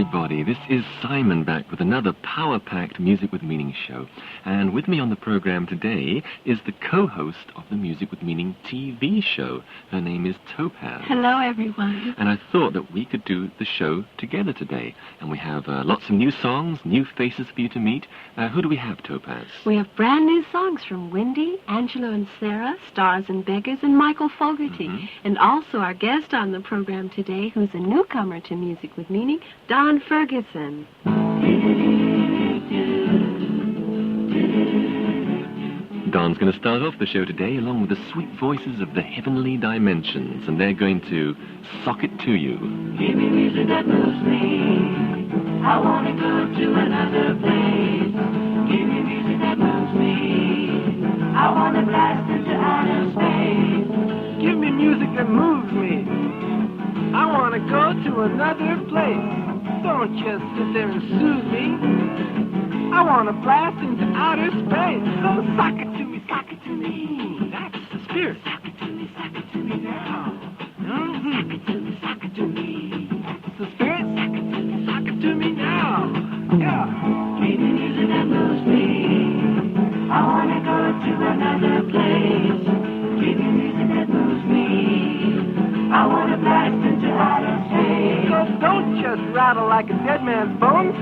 everybody. This is Simon back with another power-packed Music with Meaning show. And with me on the program today is the co-host of the Music with Meaning TV show. Her name is Topaz. Hello, everyone. And I thought that we could do the show together today. And we have lots of new songs, new faces for you to meet. Who do we have, Topaz? We have brand new songs from Wendy, Angelo and Sarah, Stars and Beggars, and Michael Fogarty. Mm-hmm. And also our guest on the program today, who's a newcomer to Music with Meaning, Don Ferguson. Don's going to start off the show today along with the sweet voices of the Heavenly Dimensions, and they're going to sock it to you. Give me music that moves me. I want to go to another place. Give me music that moves me. I want to blast into outer space. Give me music that moves me. I want to go to another place. Don't just sit there and soothe me. I want to blast into outer space. So sock it to me, sock it to me. That's the spirit. Sock it to me now. Sock it to me, sock it to me. That's the spirit. Sock it to me now. Yeah. Give me music that moves me. I want to go to another place. Give me music that moves me. I want to blast into outer space. So don't just rattle like a dead man's bones.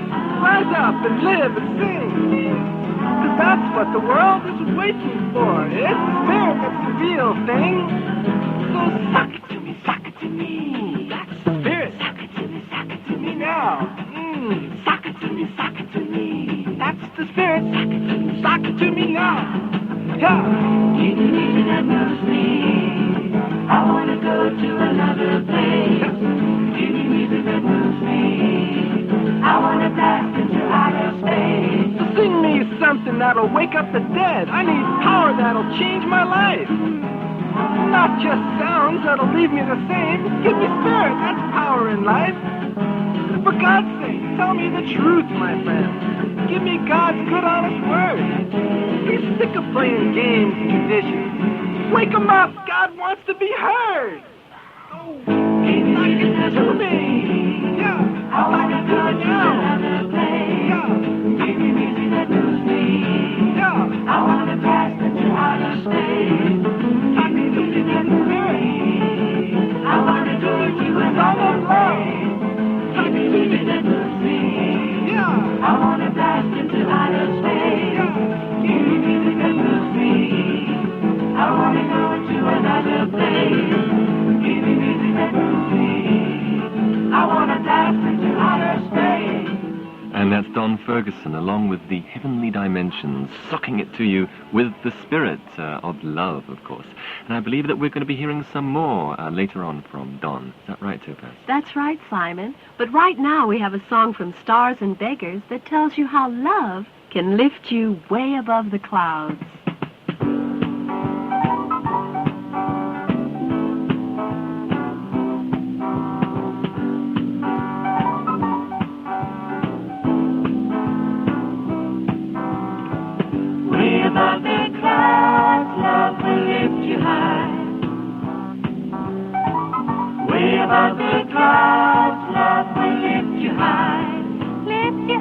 Rise up and live and sing. 'Cause that's what the world is waiting for. It's the spirit that's the real thing. So sock it to me, sock it to me. That's the spirit. Sock it to me now. Sock it to me. That's the spirit. Sock it to me now. Yeah. Give me music that moves me. I want to go to another place. Give me music that moves me. I want to blast into outer space. So sing me something that'll wake up the dead. I need power that'll change my life. Not just sounds that'll leave me the same. Give me spirit, that's power in life. For God's sake, tell me the truth, my friend. Give me God's good honest word. He's sick of playing games and traditions. Wake him up, God wants to be heard. Oh, sock it to me. Yeah, I want to go to now. another place. Yeah, Give me music that moves me. yeah. I want to blast into outer space. Sock it to me, that's the spirit. I want to go to Song of another love. place. Sock Give me it to music me. that moves me. Yeah, I want to blast into outer space. Give me music that moves me. I want to go to another place. Give me music that moves me. I want to blast into outer space. And that's Don Ferguson, along with the Heavenly Dimensions, socking it to you with the spirit of love, of course. And I believe that we're going to be hearing some more later on from Don. Is that right, Topaz? That's right, Simon. But right now we have a song from Stars and Beggars that tells you how love can lift you way above the clouds. Way above the clouds, love will lift you high. Way above the clouds, love will lift you high. Lift you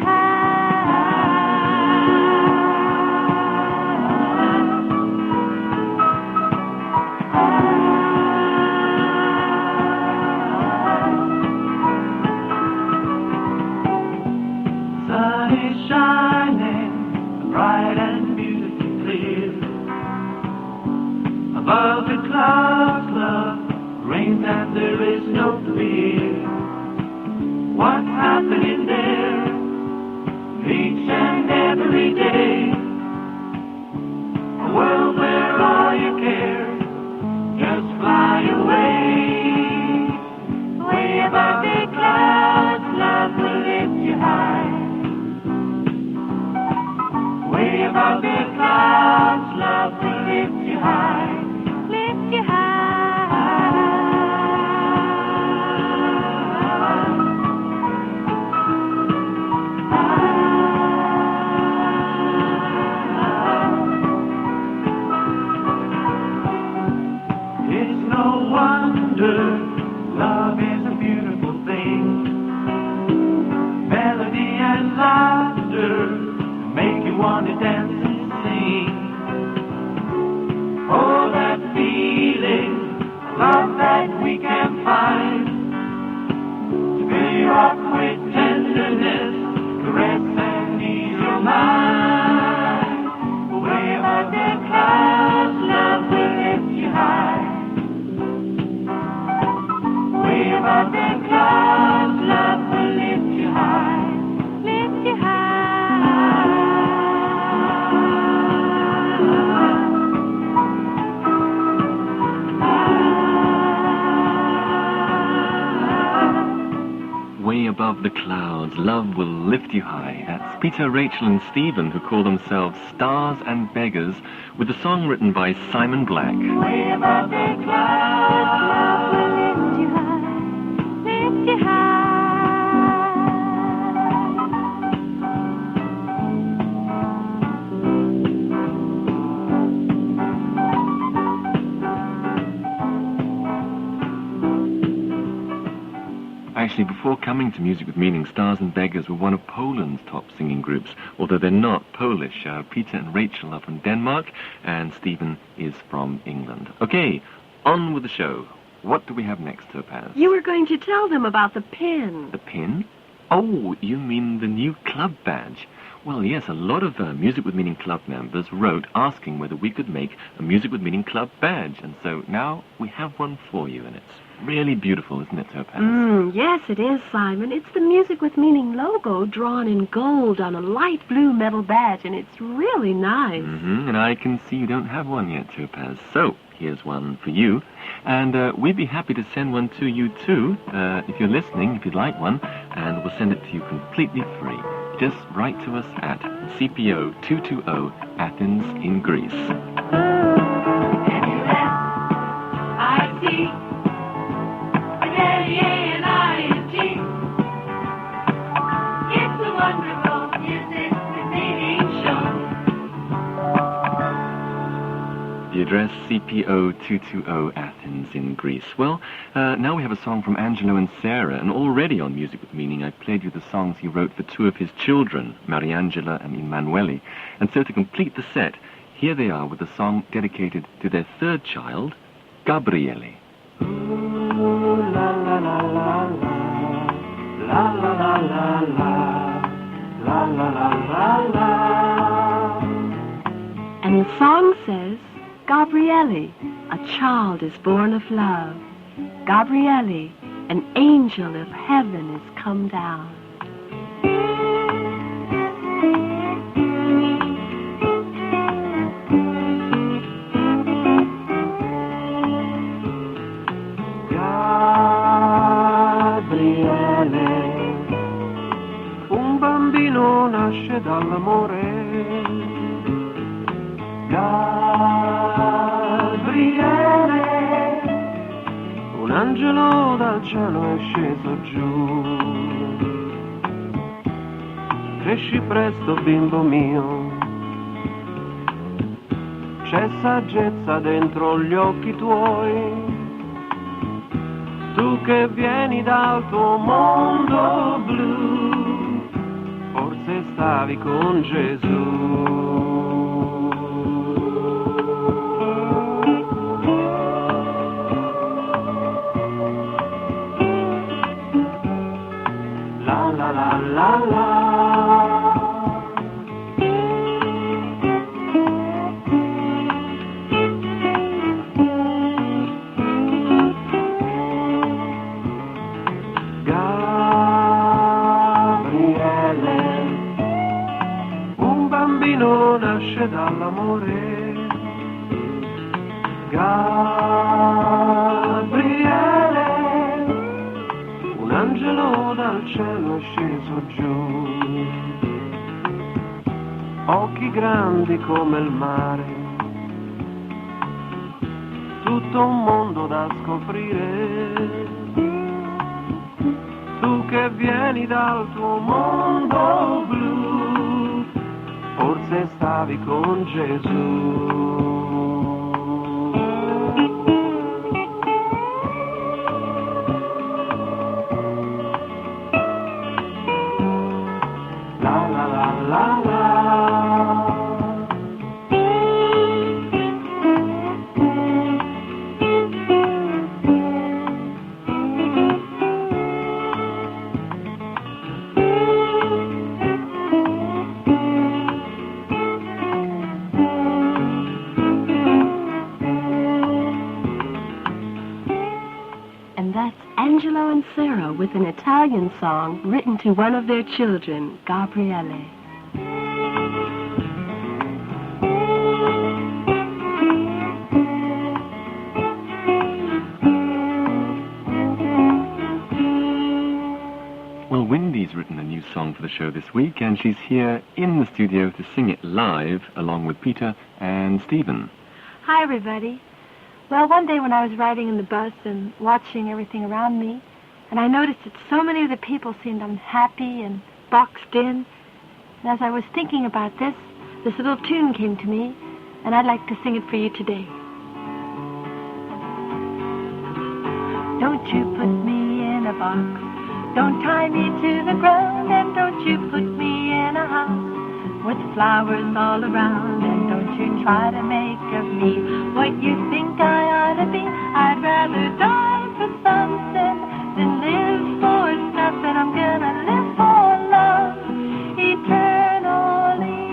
Sun is shining bright and beautifully clear. Above the clouds, love reigns and there is no fear. What's happening there each and every day? A world where all your cares just fly away. Way above the clouds, love will lift you high. Way above the clouds, love will lift you high. Lift you high. It's no wonder love is a beautiful thing. that we can find to fill you up with tenderness, caress and ease your mind. Way above the clouds, love will lift you high. Way above the clouds, love will lift you high. Lift you high. Way above the clouds, love will lift you high. That's Peter, Rachel and Stephen, who call themselves Stars and Beggars, with a song written by Simon Black. Way above the clouds, love will lift you high. Lift you high. Actually, before coming to Music with Meaning, Stars and Beggars were one of Poland's top singing groups, although they're not Polish. Peter and Rachel are from Denmark, and Stephen is from England. Okay, on with the show. What do we have next, Topaz? You were going to tell them about the pin. The pin? Oh, you mean the new club badge? Well, yes, a lot of Music with Meaning club members wrote asking whether we could make a Music with Meaning club badge, and so now we have one for you, and it's really beautiful, isn't it, Topaz? Yes, it is, Simon. It's the Music with Meaning logo drawn in gold on a light blue metal badge, and it's really nice. And I can see you don't have one yet, Topaz. So, here's one for you. And we'd be happy to send one to you, too, if you're listening, if you'd like one, and we'll send it to you completely free. Just write to us at CPO 220 Athens in Greece. M-U-S-I-C A-N-I-N-G. It's a wonderful music with meaning show. The address CPO 220 Athens in Greece. Well, now we have a song from Angelo and Sarah, and already on Music with Meaning I played you the songs he wrote for two of his children, Mariangela and Emanuele. And so to complete the set, here they are with a song dedicated to their third child, Gabriele. La la la la la, la la la la la, la la la la la. And the song says, Gabriele, a child is born of love. Gabriele, an angel of heaven is come down. Gabriele, un bambino nasce dall'amore. Gabriele, un angelo dal cielo è sceso giù. Cresci presto, bimbo mio, c'è saggezza dentro gli occhi tuoi. Tu che vieni dal tuo mondo blu, forse stavi con Gesù. La la la la la. Gabriele, un bambino nasce dall'amore. Gabriele, un angelo dal cielo è sceso giù. Occhi grandi come il mare, tutto un mondo da scoprire. Tu che vieni dal tuo mondo blu, forse stavi con Gesù. La la la la la. And that's Angelo and Sarah with an Italian song written to one of their children, Gabriele. Well, Wendy's written a new song for the show this week, and she's here in the studio to sing it live along with Peter and Stephen. Hi, everybody. Well, one day when I was riding in the bus and watching everything around me, and I noticed that so many of the people seemed unhappy and boxed in. And as I was thinking about this little tune came to me, and I'd like to sing it for you today. Don't you put me in a box, don't tie me to the ground, and don't you put me in a house with flowers all around, and don't you try to make of me what you think I ought to be. I'd rather die for something than live for nothing. I'm gonna live for love eternally.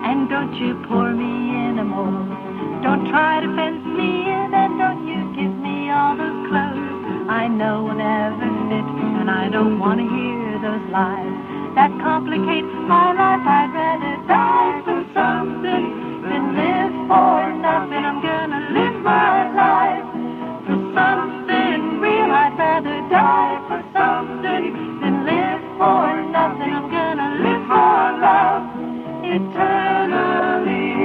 And don't you pour me in a mold, don't try to fence me in, and don't you give me all those clothes I know will never fit, and I don't want to hear those lies that complicate my life. I'd rather die for something than live for nothing. I'm gonna live my life for something real. I'd rather die for something than live for nothing. I'm gonna live for love eternally.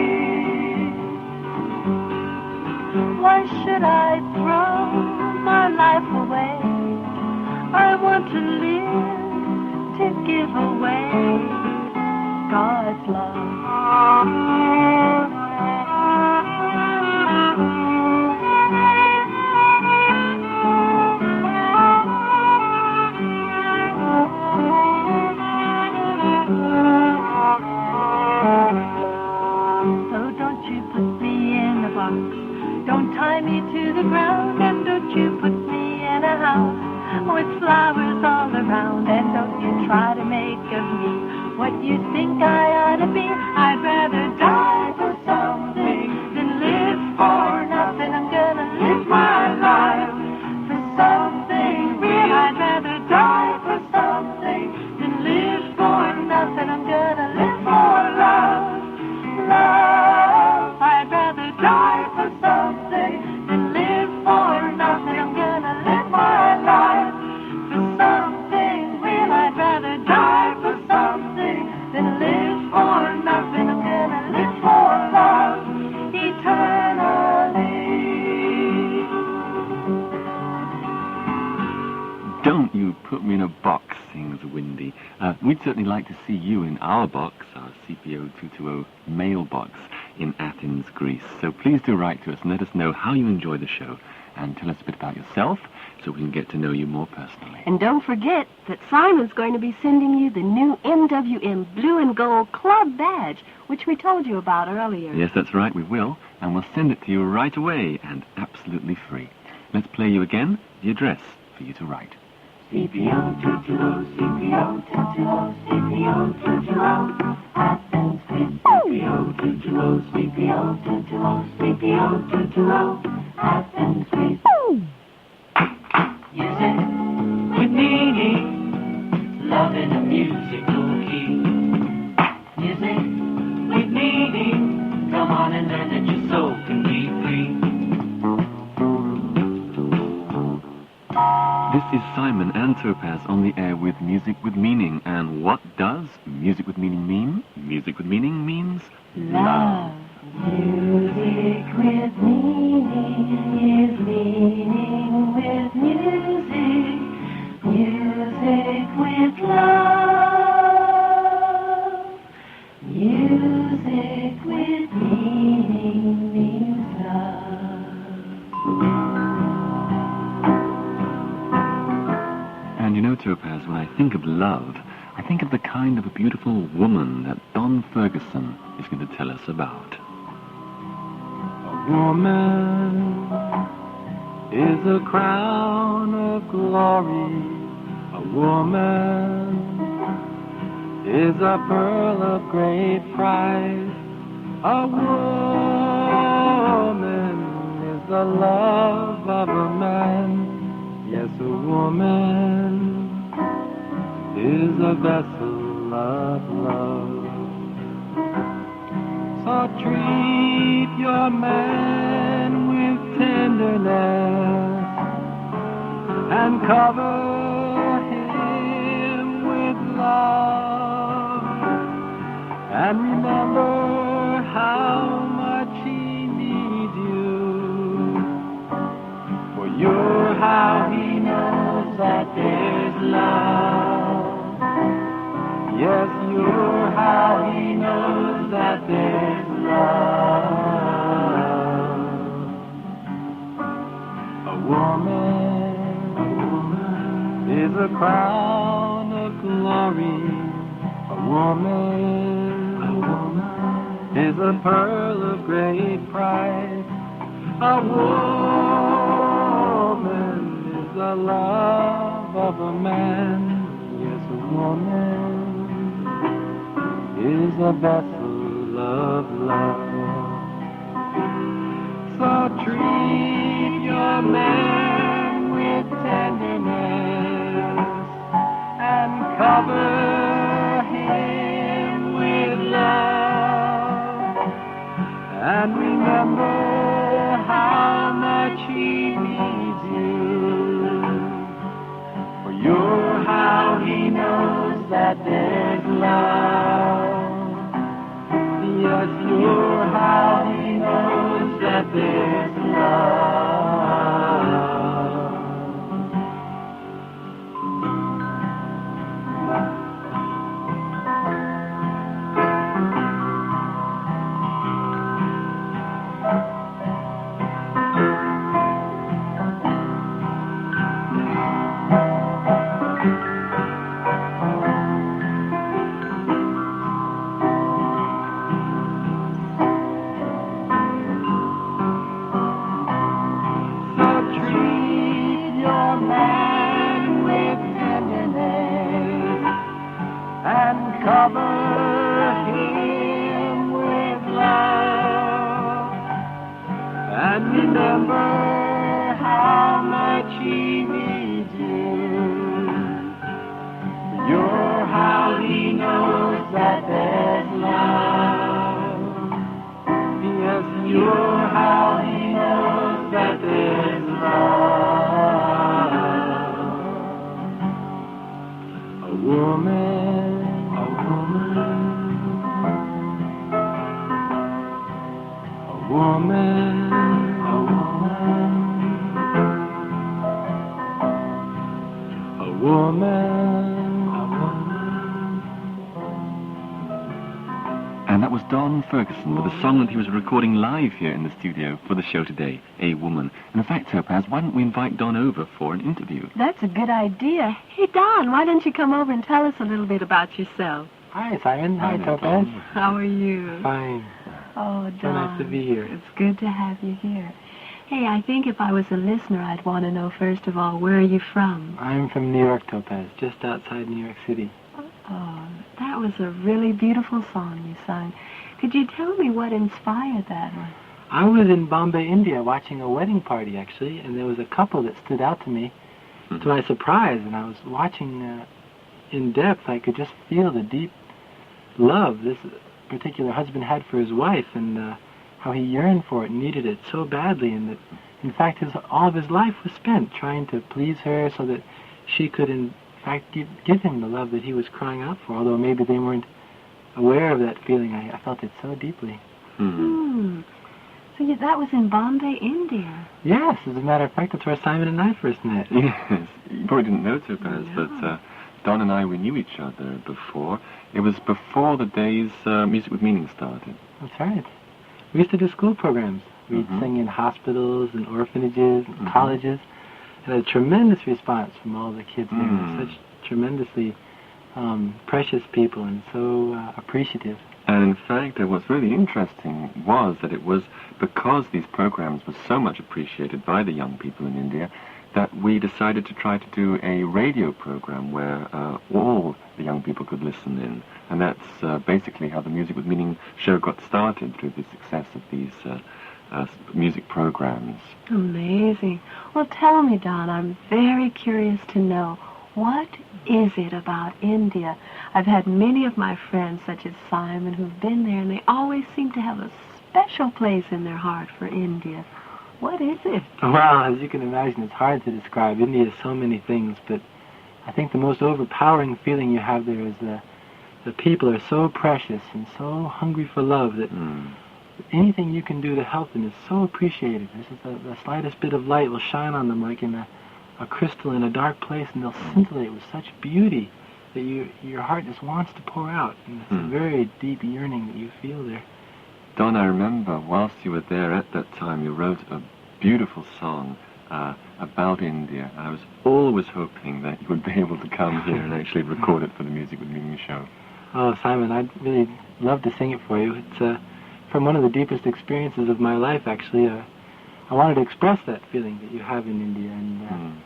Why should I throw my life away? I want to live to give away God's love. So don't you put me in a box, don't tie me to the ground, and don't you put me in a house with flowers all around, and don't you try to make of me what you think I ought to be. I'd rather die for something than live for nothing. I'm gonna live my life for something real. I'd rather die for something than live for nothing. I'm gonna live for love, love. I'd rather die for something than live for nothing. I'm gonna live my life for something real. I'd rather die for something than live for nothing. I'm gonna live for love eternally. Don't you put me in a box, sings Windy. We'd certainly like to see you in our box, our CPO 220 mailbox in Athens, Greece. So please do write to us and let us know how you enjoy the show, and tell us a bit about yourself so we can get to know you more personally. And don't forget that Simon's going to be sending you the new MWM Blue and Gold Club badge, which we told you about earlier. Yes, that's right, we will, and we'll send it to you right away and absolutely free. Let's play you again the address for you to write. CPO 220, CPO 220, CPO 220, Athens Greece. CPO 220, CPO 220, CPO 220, Athens Greece. Music with meaning, love in a musical key. Music with meaning, come on and learn that your soul can be free. This is Simon and Topaz on the air with Music with Meaning. And what does Music with Meaning mean? Music with Meaning means Love. Music with meaning is meaning with music. Music with love. Music with meaning means love. And you know, Topaz, when I think of love, I think of the kind of a beautiful woman that Don Ferguson is going to tell us about. A woman is a crown of glory. A woman is a pearl of great price. A woman is the love of a man. Yes, a woman is a vessel of love. So treat your man with tenderness and cover him with love. And remember how much he needs you. For you're how he knows that there's love. Yes, you're how he knows that there's love. A woman is a crown of glory. A woman is a pearl of great price. A woman is the love of a man. Yes, a woman is a vessel of love. So treat your man with tenderness and cover him with love. And remember how much he needs you. For you're how he knows that there's love. Yes, you're how he knows that there's love. And that was Don Ferguson with a song that he was recording live here in the studio for the show today, A Woman. And in fact, Topaz, why don't we invite Don over for an interview? That's a good idea. Hey, Don, why don't you come over and tell us a little bit about yourself? Hi, Simon. Hi, Hi, Topaz. Don. How are you? Fine. Oh, Don. So nice to be here. It's good to have you here. Hey, I think if I was a listener, I'd want to know, first of all, where are you from? I'm from New York, Topaz, just outside New York City. Oh, that was a really beautiful song you sang. Could you tell me what inspired that one? I was in Bombay, India, watching a wedding party, actually, and there was a couple that stood out to me, to my surprise, and I was watching in depth. I could just feel the deep love this particular husband had for his wife, and how he yearned for it and needed it so badly, and that, in fact, all of his life was spent trying to please her so that she could, in fact, give him the love that he was crying out for, although maybe they weren't aware of that feeling. I felt it so deeply. So that was in Bombay, India? Yes, as a matter of fact, that's where Simon and I first met. Yes, you probably didn't know, Topaz, but Don and I, we knew each other before. It was before the days Music with Meaning started. That's right. We used to do school programs. We'd sing in hospitals and orphanages and colleges, and a tremendous response from all the kids there. Such tremendously precious people and so appreciative. And in fact, what's really interesting was that it was because these programs were so much appreciated by the young people in India that we decided to try to do a radio program where all the young people could listen in. And that's basically how the Music with Meaning show got started, through the success of these music programs. Amazing. Well, tell me, Don, I'm very curious to know, what is it about India? I've had many of my friends, such as Simon, who've been there, and they always seem to have a special place in their heart for India. What is it? Well, as you can imagine, it's hard to describe. India is so many things, but I think the most overpowering feeling you have there is the people are so precious and so hungry for love that anything you can do to help them is so appreciated. This is the slightest bit of light will shine on them like in a crystal in a dark place, and they'll scintillate with such beauty that your heart just wants to pour out. And it's a very deep yearning that you feel there. Don, I remember whilst you were there at that time, you wrote a beautiful song about India. I was always hoping that you would be able to come here and actually record it for the Music with Meaning show. Oh, Simon, I'd really love to sing it for you. It's from one of the deepest experiences of my life, actually. I wanted to express that feeling that you have in India, and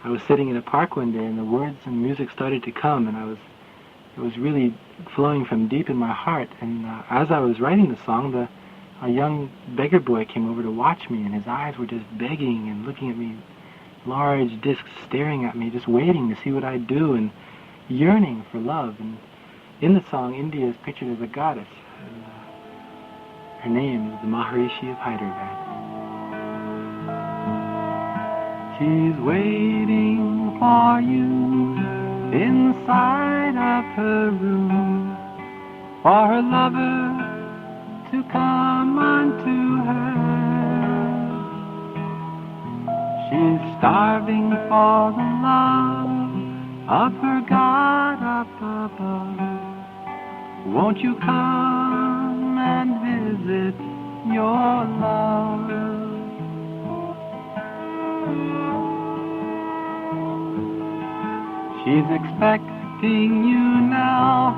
I was sitting in a park one day, and the words and music started to come, and it was really flowing from deep in my heart. And as I was writing the song, a young beggar boy came over to watch me, and his eyes were just begging and looking at me, large discs staring at me, just waiting to see what I'd do and yearning for love. And in the song, India is pictured as a goddess. And, her name is the Maharishi of Hyderabad. She's waiting for you inside of her room, for her lover to come unto her. She's starving for the love of her God up above. Won't you come and visit your love? She's expecting you now,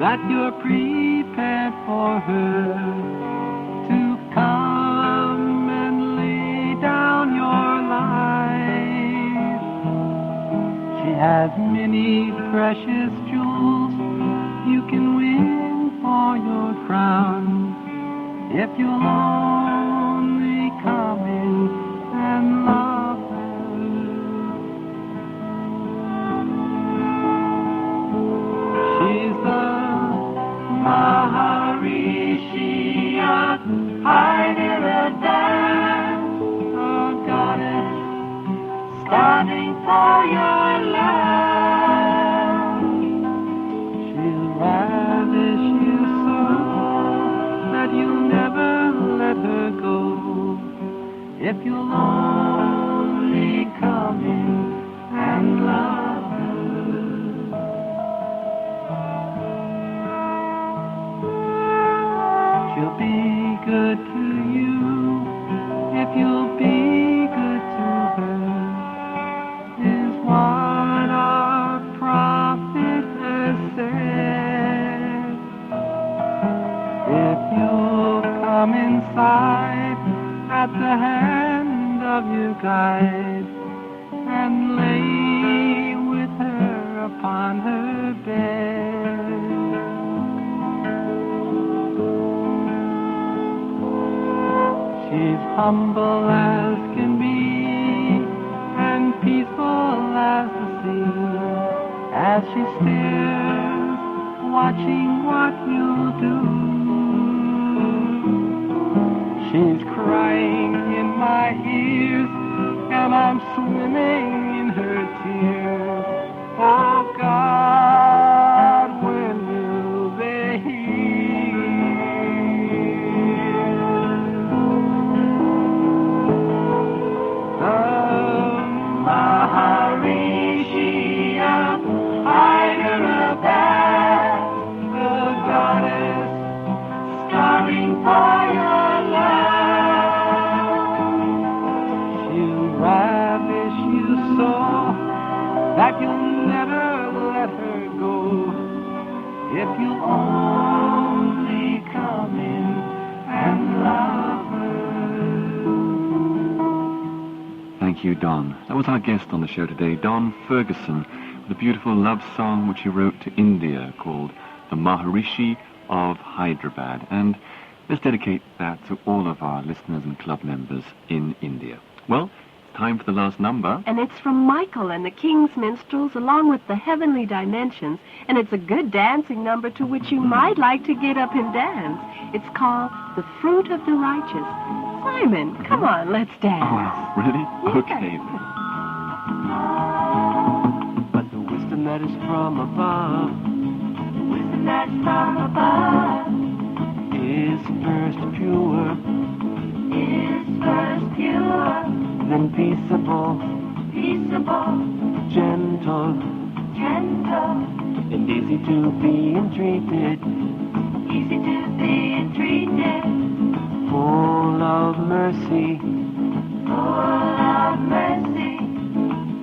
that you're prepared for her to come and lay down your life. She has many precious jewels you can win for your crown, if you'll only come in and love her. She's the Maharishi of Hyderabad, a goddess standing for your love. She'll ravish you so that you'll never let her go, if you'll only come in and love her. She'll be good to you, if you'll be good to her, is what our prophet has said. If you'll come inside at the hand of your guide and lay with her upon her bed, she's humble as can be and peaceful as the sea, as she stares, watching what you'll do. She's crying in my ears, and I'm swimming in her tears. Oh God, when will they hear? The Maharishi of Hyderabad, the goddess starving for your love. She'll ravish you so that you'll never let her go, if you'll only come in and love her. Thank you, Don. That was our guest on the show today, Don Ferguson, with a beautiful love song which he wrote to India called The Maharishi of Hyderabad. And Let's dedicate that to all of our listeners and club members in India. Well, it's time for the last number. And it's from Michael and the King's Minstrels along with the Heavenly Dimensions, and it's a good dancing number to which you might like to get up and dance. It's called The Fruit of the Righteous. Simon, come on, let's dance. Oh, really? Okay. But the wisdom that is from above Wisdom that's from above is first pure, is first pure, then peaceable, peaceable, gentle, gentle, and easy to be entreated, easy to be entreated, full of mercy full of mercy,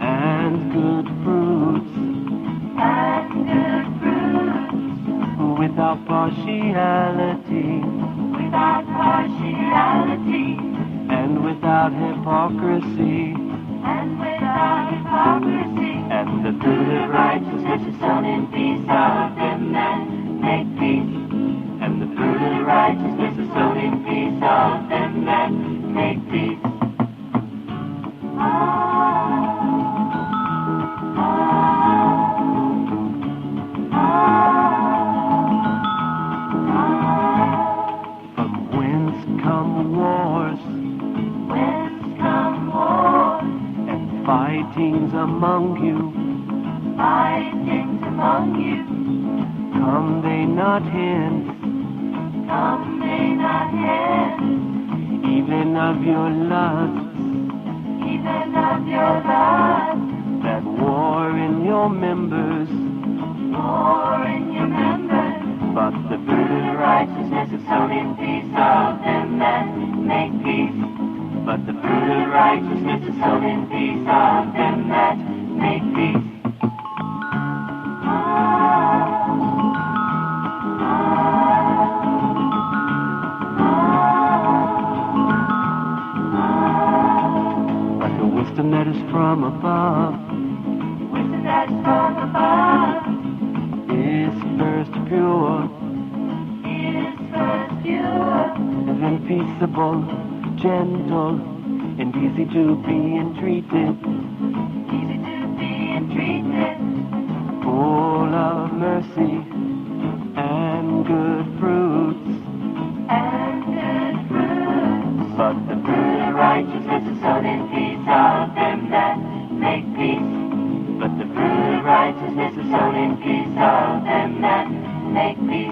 and good fruits, and good fruits, without partiality without partiality, and without hypocrisy. and without hypocrisy. And the Fruit fruit of of righteousness is sown in peace, of them that make peace. and the Fruit fruit of righteousness is sown in peace, of them that make peace. from whence come wars Whence come wars, and fightings among you? fightings among you? Come they not hence, Come they not hence, even of your lusts, even of your lust, that war in your members? war in your members? But the Fruit fruit of righteousness is sown in peace, of them that make peace. but the Fruit fruit of of righteousness is sown in peace, of them that make peace. but the wisdom that is from above Wisdom that is from above is first pure, is first pure, then peaceable, gentle, and easy to be entreated, easy to be entreated, full of mercy and good fruits. and good fruits. But the Fruit fruit of righteousness is sown in peace, of them that make peace. but the Fruit fruit of righteousness is sown in peace, of them that make peace.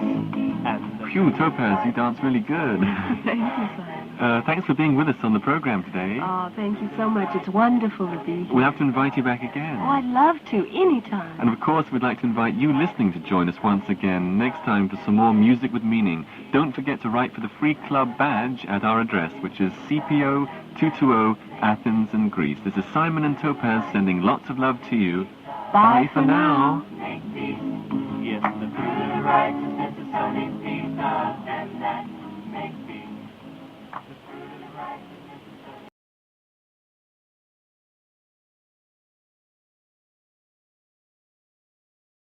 and the Phew, Topaz, you dance really good. Thank you, Simon. Thanks for being with us on the program today. Oh, thank you so much. It's wonderful to be here. We'll have to invite you back again. Oh, I'd love to, anytime. And of course, we'd like to invite you listening to join us once again next time for some more music with meaning. Don't forget to write for the free club badge at our address, which is CPO 220 Athens in Greece. This is Simon and Topaz sending lots of love to you. Bye for now. Make peace. yes, the Fruit of righteousness is sown in